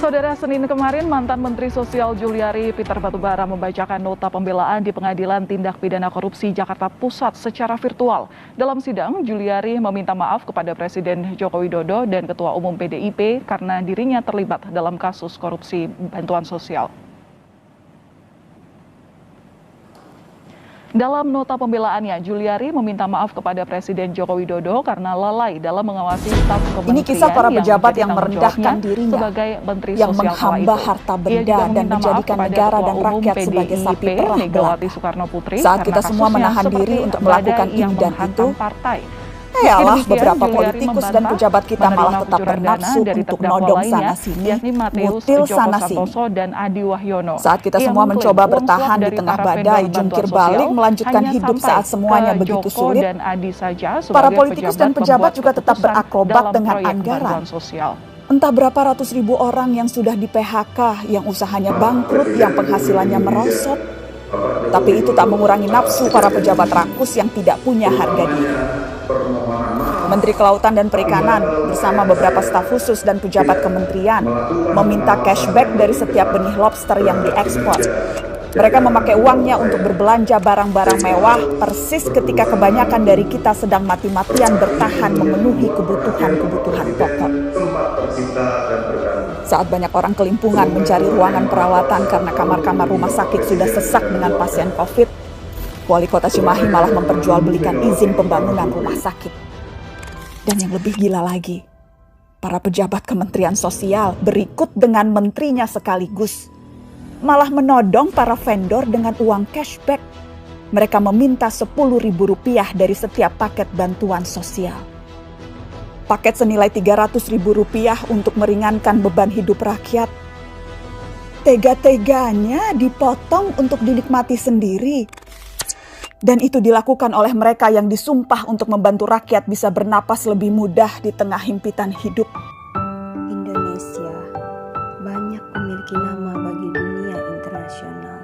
Saudara, Senin kemarin mantan Menteri Sosial Juliari Peter Batubara membacakan nota pembelaan di Pengadilan Tindak Pidana Korupsi Jakarta Pusat secara virtual. Dalam sidang, Juliari meminta maaf kepada Presiden Joko Widodo dan Ketua Umum PDIP karena dirinya terlibat dalam kasus korupsi bantuan sosial. Dalam nota pembelaannya, Juliari meminta maaf kepada Presiden Joko Widodo karena lalai dalam mengawasi staf kementerian. Ini kisah para pejabat yang merendahkan dirinya, sebagai Menteri yang Sosial menghamba harta benda dan menjadikan negara dan rakyat sebagai sapi perah belaka. Saat kita semua menahan diri untuk melakukan ini dan itu, yalah beberapa politikus dan pejabat kita malah tetap bernafsu untuk nodong sana-sini, mutil sana-sini. Saat kita semua mencoba bertahan di tengah badai, jungkir balik, melanjutkan hidup saat semuanya begitu sulit, para politikus dan pejabat juga tetap berakrobat dengan anggaran. Entah berapa ratus ribu orang yang sudah di PHK, yang usahanya bangkrut, yang penghasilannya merosot. Tapi itu tak mengurangi nafsu para pejabat rakus yang tidak punya harga diri. Menteri Kelautan dan Perikanan bersama beberapa staf khusus dan pejabat kementerian meminta cashback dari setiap benih lobster yang diekspor. Mereka memakai uangnya untuk berbelanja barang-barang mewah persis ketika kebanyakan dari kita sedang mati-matian bertahan memenuhi kebutuhan-kebutuhan pokok. Saat banyak orang kelimpungan mencari ruangan perawatan karena kamar-kamar rumah sakit sudah sesak dengan pasien COVID, Wali Kota Cimahi malah memperjualbelikan izin pembangunan rumah sakit. Dan yang lebih gila lagi, para pejabat Kementerian Sosial berikut dengan menterinya sekaligus malah menodong para vendor dengan uang cashback. Mereka meminta Rp10.000 dari setiap paket bantuan sosial. Paket senilai Rp300.000 untuk meringankan beban hidup rakyat. Tega-teganya dipotong untuk dinikmati sendiri. Dan itu dilakukan oleh mereka yang disumpah untuk membantu rakyat bisa bernapas lebih mudah di tengah himpitan hidup. Indonesia banyak memiliki nama bagi dunia internasional.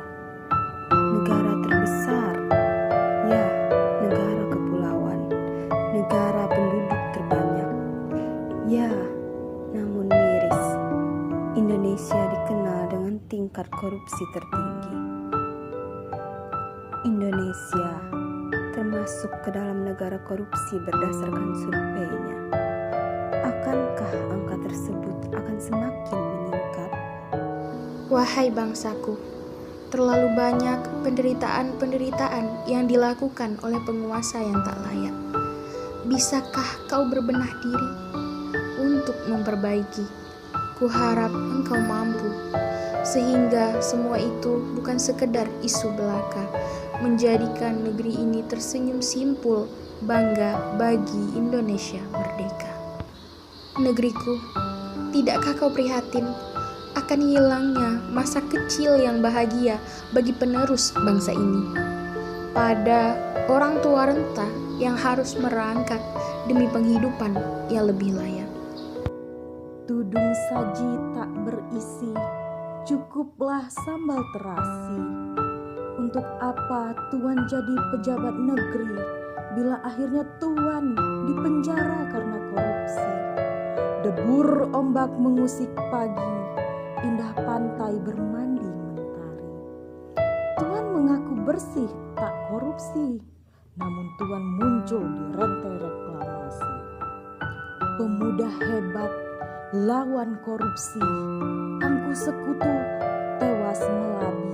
Negara terbesar, ya, negara kepulauan, negara penduduk terbanyak. Ya, namun miris, Indonesia dikenal dengan tingkat korupsi tertinggi. Indonesia termasuk ke dalam negara korupsi berdasarkan surveinya. Akankah angka tersebut akan semakin meningkat? Wahai bangsaku, terlalu banyak penderitaan-penderitaan yang dilakukan oleh penguasa yang tak layak. Bisakah kau berbenah diri untuk memperbaiki? Kuharap engkau mampu, sehingga semua itu bukan sekedar isu belaka, menjadikan negeri ini tersenyum simpul, bangga bagi Indonesia merdeka. Negeriku, tidakkah kau prihatin akan hilangnya masa kecil yang bahagia bagi penerus bangsa ini? Pada orang tua renta yang harus merangkak demi penghidupan yang lebih layak. Tudung saji tak berisi, cukuplah sambal terasi. Untuk apa Tuan jadi pejabat negeri bila akhirnya Tuan dipenjara karena korupsi? Debur ombak mengusik pagi, indah pantai bermandi mentari. Tuan mengaku bersih tak korupsi, namun Tuan muncul di rantai reklamasi. Pemuda hebat lawan korupsi, angkuh sekutu tewas melabi.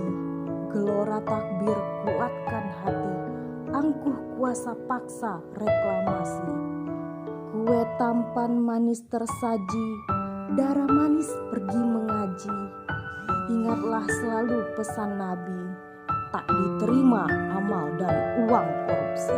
Gelora takbir kuatkan hati, angkuh kuasa paksa reklamasi. Kue tampan manis tersaji, darah manis pergi mengaji. Ingatlah selalu pesan Nabi, tak diterima amal dari uang korupsi.